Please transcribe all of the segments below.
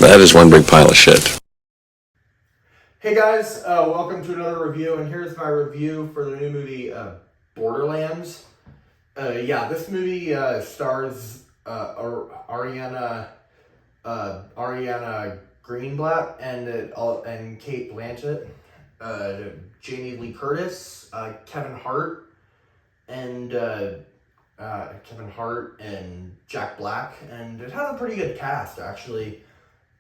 That is one big pile of shit. Hey guys, welcome to another review, and here's my review for the new movie, Borderlands. This movie stars Ariana Greenblatt and Cate Blanchett, Jamie Lee Curtis, Kevin Hart, and Jack Black, and it has a pretty good cast actually.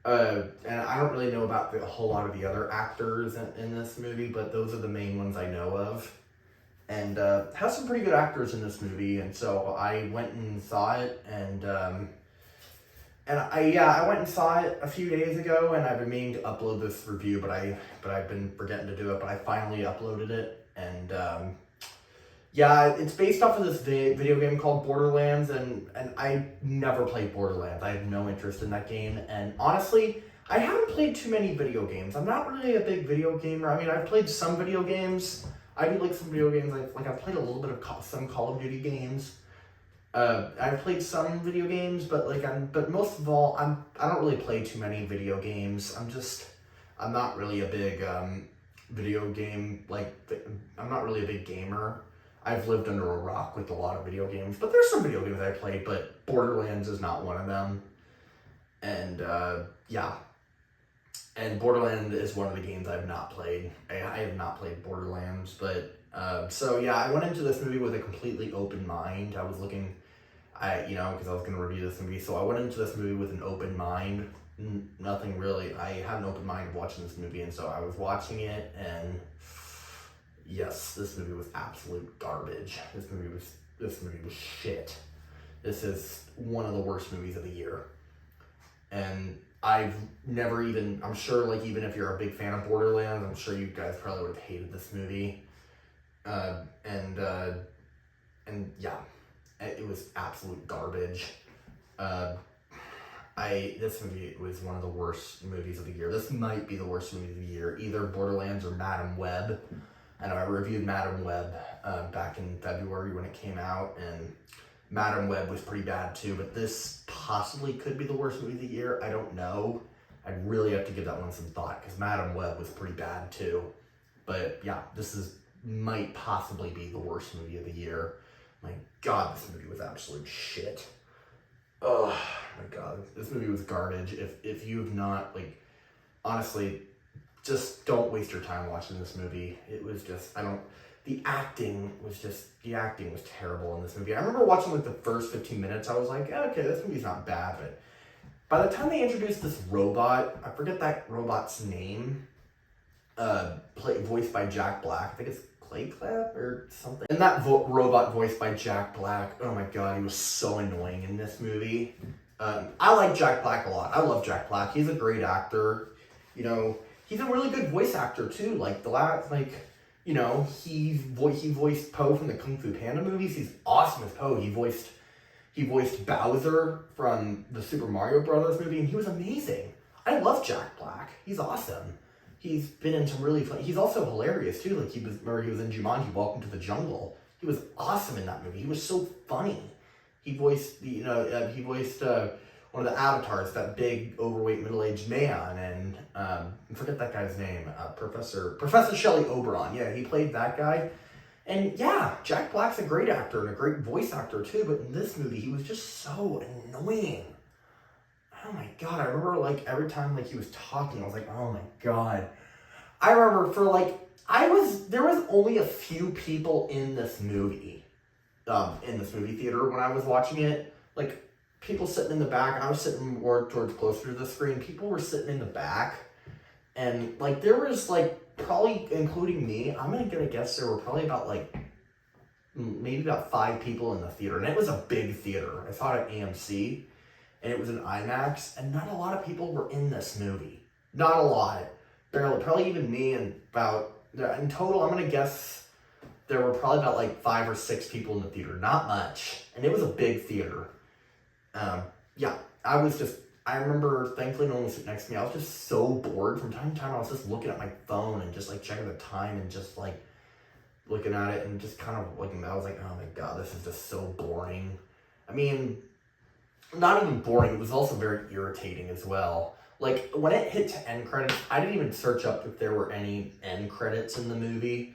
And I don't really know about a whole lot of the other actors in this movie, but those are the main ones I know of. And has some pretty good actors in this movie, and so I went and saw it, and I went and saw it a few days ago, and I've been meaning to upload this review, but I've been forgetting to do it, but I finally uploaded it, and it's based off of this video game called Borderlands, and I never played Borderlands. I have no interest in that game, and honestly, I haven't played too many video games. I'm not really a big video gamer. I mean, I've played some video games. I do like some video games. I've played a little bit of some Call of Duty games. I've played some video games, but most of all, I don't really play too many video games. I'm not really a big video game, I'm not really a big gamer. I've lived under a rock with a lot of video games, but there's some video games I played, but Borderlands is not one of them. And and Borderlands is one of the games I've not played. I have not played Borderlands, but I went into this movie with a completely open mind. I was looking, because I was going to review this movie, so I went into this movie with an open mind. Nothing really. I had an open mind watching this movie, and so I was watching it, and yes, this movie was absolute garbage. This movie was shit. This is one of the worst movies of the year. And I'm sure, even if you're a big fan of Borderlands, I'm sure you guys probably would have hated this movie. It was absolute garbage. This movie was one of the worst movies of the year. This might be the worst movie of the year, either Borderlands or Madam Web. I know I reviewed Madam Web back in February when it came out, and Madam Web was pretty bad too, but this possibly could be the worst movie of the year. I don't know. I really have to give that one some thought, because Madam Web was pretty bad too. But yeah, might possibly be the worst movie of the year. My God, this movie was absolute shit. Oh my God, this movie was garbage. If you have not, honestly, just don't waste your time watching this movie. It was just, the acting was terrible in this movie. I remember watching the first 15 minutes, I was like, okay, this movie's not bad, but by the time they introduced this robot, I forget that robot's name, voiced by Jack Black, I think it's Clayclap or something. And that robot voiced by Jack Black, oh my God, he was so annoying in this movie. I like Jack Black a lot. I love Jack Black. He's a great actor. He's a really good voice actor too. He voiced Po from the Kung Fu Panda movies. He's awesome as Po. He voiced Bowser from the Super Mario Brothers movie, and he was amazing. I love Jack Black. He's awesome. He's been in some really fun. He's also hilarious too. He was in Jumanji: Welcome to the Jungle. He was awesome in that movie. He was so funny. He voiced one of the avatars, that big, overweight, middle-aged man, and I forget that guy's name, Professor Shelley Oberon. Yeah, he played that guy. And yeah, Jack Black's a great actor and a great voice actor too, but in this movie, he was just so annoying. Oh my God, I remember every time he was talking, I was like, oh my God. I remember there was only a few people in this movie theater when I was watching it. People sitting in the back. I was sitting more closer to the screen. People were sitting in the back, and there was probably, including me, I'm gonna guess there were probably about maybe about 5 people in the theater, and it was a big theater. I saw it at AMC, and it was an IMAX, and not a lot of people were in this movie. Not a lot, barely. Probably even me, and in total, I'm gonna guess there were probably about 5 or 6 people in the theater. Not much, and it was a big theater. I remember, thankfully no one was sitting next to me. I was just so bored. From time to time, I was just looking at my phone and just checking the time and just looking at it and just kind of looking. I was like, oh my God, this is just so boring. I mean, not even boring, it was also very irritating as well. Like, when it hit to end credits, I didn't even search up if there were any end credits in the movie.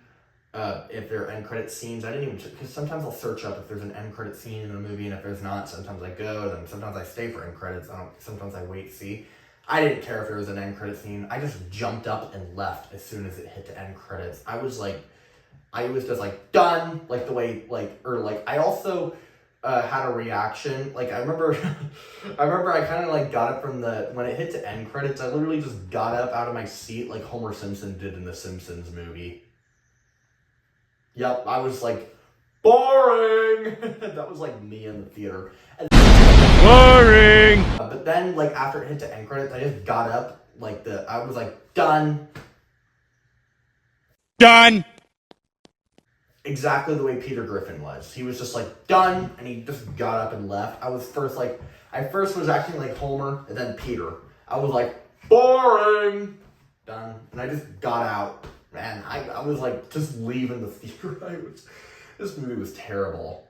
If there are end credit scenes, I didn't even, because sometimes I'll search up if there's an end credit scene in a movie, and if there's not, sometimes I go, then sometimes I stay for end credits. Sometimes I wait to see. I didn't care if there was an end credit scene. I just jumped up and left as soon as it hit the end credits. I was just like, done, like the way, like, or like, I also had a reaction. Like, I remember I kind of like got up from when it hit to end credits, I literally just got up out of my seat like Homer Simpson did in the Simpsons movie. Yep, I was like, boring! That was like me in the theater. Boring! But then, like, after it hit to end credits, I just got up, like, I was like, done. Done! Exactly the way Peter Griffin was. He was just like, done, and he just got up and left. I first was acting like Homer, and then Peter. I was like, boring! Done. And I just got out. Man, I was like, just leaving the theater. This movie was terrible.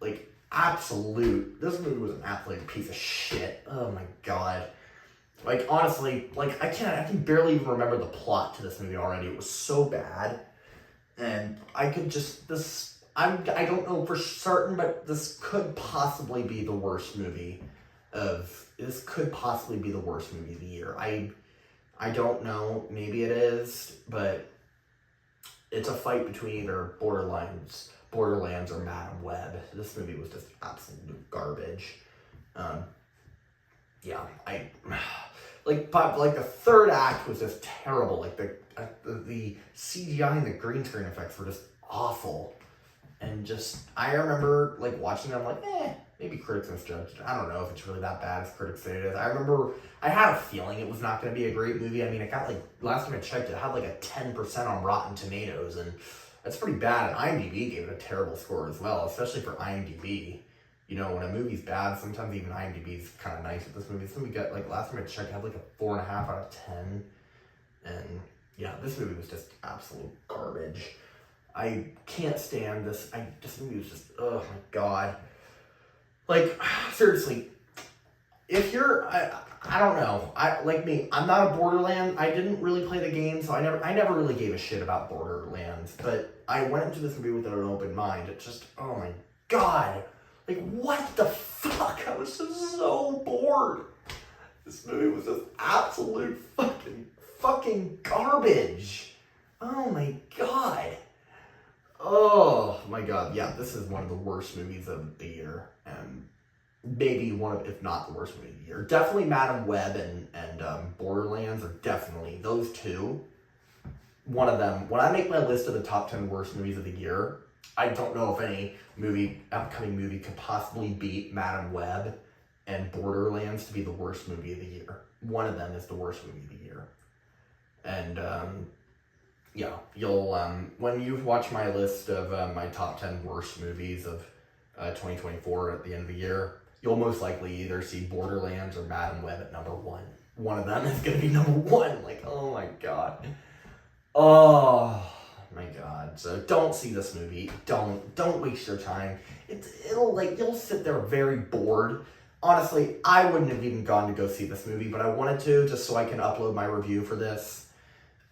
Like, this movie was an absolute piece of shit. Oh my god. Like, honestly, like, I can barely even remember the plot to this movie already. It was so bad. And I don't know for certain, but this could possibly be the worst movie of the year. I don't know, maybe it is, but it's a fight between either Borderlands or Madame Web. This movie was just absolute garbage. Like the third act was just terrible. Like the CGI and the green screen effects were just awful. And just, I remember like watching it, I'm like, maybe critics misjudged. I don't know if it's really that bad as critics say it is. I remember I had a feeling it was not going to be a great movie. I mean, it got like, last time I checked, it had like a 10% on Rotten Tomatoes, and that's pretty bad. And IMDb gave it a terrible score as well, especially for IMDb. You know, when a movie's bad, sometimes even IMDb's kind of nice with this movie. This movie got, like, last time I checked, had like a 4.5 out of 10. And yeah, this movie was just absolute garbage. I can't stand this. This movie was just, oh my god. Like, seriously, if you're, I don't know, I'm not a Borderlands. I didn't really play the game, so I never really gave a shit about Borderlands. But I went into this movie with an open mind. It just, oh my god. Like, what the fuck? I was just so bored. This movie was just absolute fucking garbage. Oh my god. Oh my god. Yeah, this is one of the worst movies of the year. And maybe one of, if not the worst movie of the year. Definitely Madame Web and Borderlands are definitely, those two. One of them, when I make my list of the top 10 worst movies of the year, I don't know if any upcoming movie could possibly beat Madame Web and Borderlands to be the worst movie of the year. One of them is the worst movie of the year. And, yeah, you'll, when you watch my list of my top 10 worst movies of 2024 at the end of the year, you'll most likely either see Borderlands or Madame Web at number 1. One of them is going to be number 1. Like, oh my god. Oh my god. So don't see this movie. Don't waste your time. You'll sit there very bored. Honestly, I wouldn't have even gone to go see this movie, but I wanted to just so I can upload my review for this.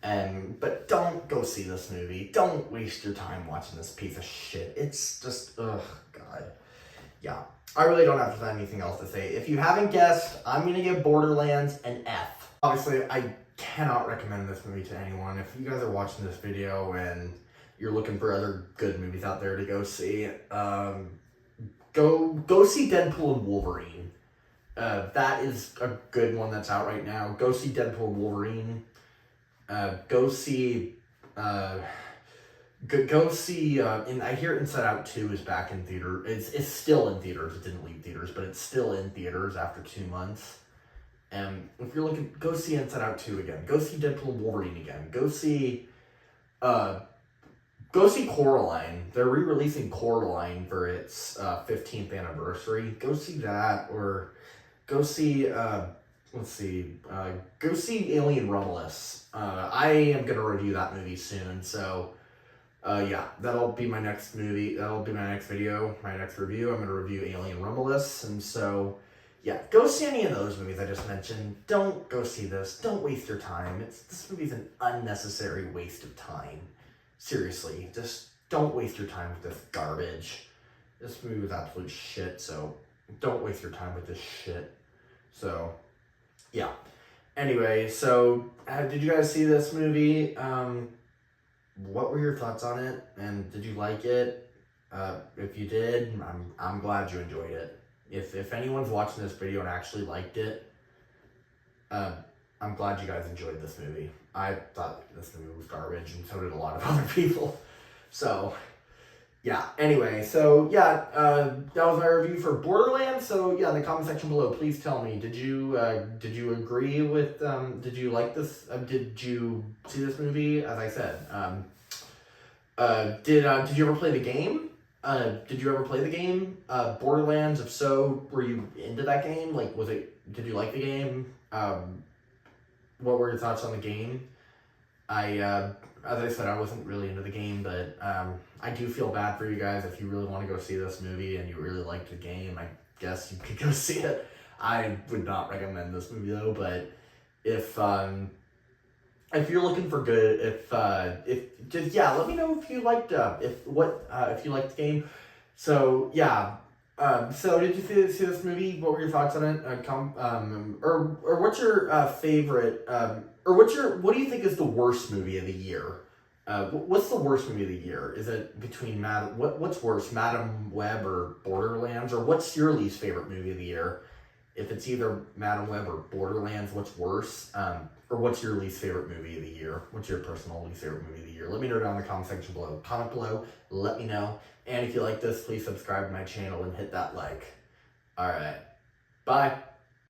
But don't go see this movie. Don't waste your time watching this piece of shit. It's just, ugh, god. Yeah, I really don't have anything else to say. If you haven't guessed, I'm gonna give Borderlands an F. Obviously, I cannot recommend this movie to anyone. If you guys are watching this video and you're looking for other good movies out there to go see, go see Deadpool and Wolverine. That is a good one that's out right now. Go see Deadpool and Wolverine. Go see, and I hear Inside Out 2 is back in theater. It's still in theaters. It didn't leave theaters, but it's still in theaters after 2 months. And if you're looking, go see Inside Out 2 again. Go see Deadpool and Wolverine again. Go see Coraline. They're re-releasing Coraline for its 15th anniversary. Go see that, or go see, go see Alien Romulus. I am going to review that movie soon, so, yeah, that'll be my next movie. That'll be my next video, my next review. I'm going to review Alien Romulus, and so, yeah, go see any of those movies I just mentioned. Don't go see this. Don't waste your time. This movie's an unnecessary waste of time. Seriously, just don't waste your time with this garbage. This movie was absolute shit, so don't waste your time with this shit. So, yeah. Anyway, so did you guys see this movie? What were your thoughts on it? And did you like it? If you did, I'm glad you enjoyed it. If anyone's watching this video and actually liked it, I'm glad you guys enjoyed this movie. I thought this movie was garbage, and so did a lot of other people. So, yeah. Anyway, so yeah, that was my review for Borderlands. So yeah, in the comment section below, please tell me, did you agree with, did you like this? Did you see this movie? As I said, did you ever play the game? Did you ever play the game? Borderlands? If so, were you into that game? Like, did you like the game? What were your thoughts on the game? As I said, I wasn't really into the game, but I do feel bad for you guys. If you really want to go see this movie and you really liked the game, I guess you could go see it. I would not recommend this movie though, but if you're looking for good, let me know if you liked if you liked the game. So yeah. So did you see this movie? What were your thoughts on it? Or what's your favorite? What do you think is the worst movie of the year? What's the worst movie of the year? Is it between what's worse, Madam Web or Borderlands? Or what's your least favorite movie of the year? If it's either Madam Web or Borderlands, what's worse? Or what's your least favorite movie of the year? What's your personal least favorite movie of the year? Let me know down in the comment section below. Comment below, let me know. And if you like this, please subscribe to my channel and hit that like. Alright, bye.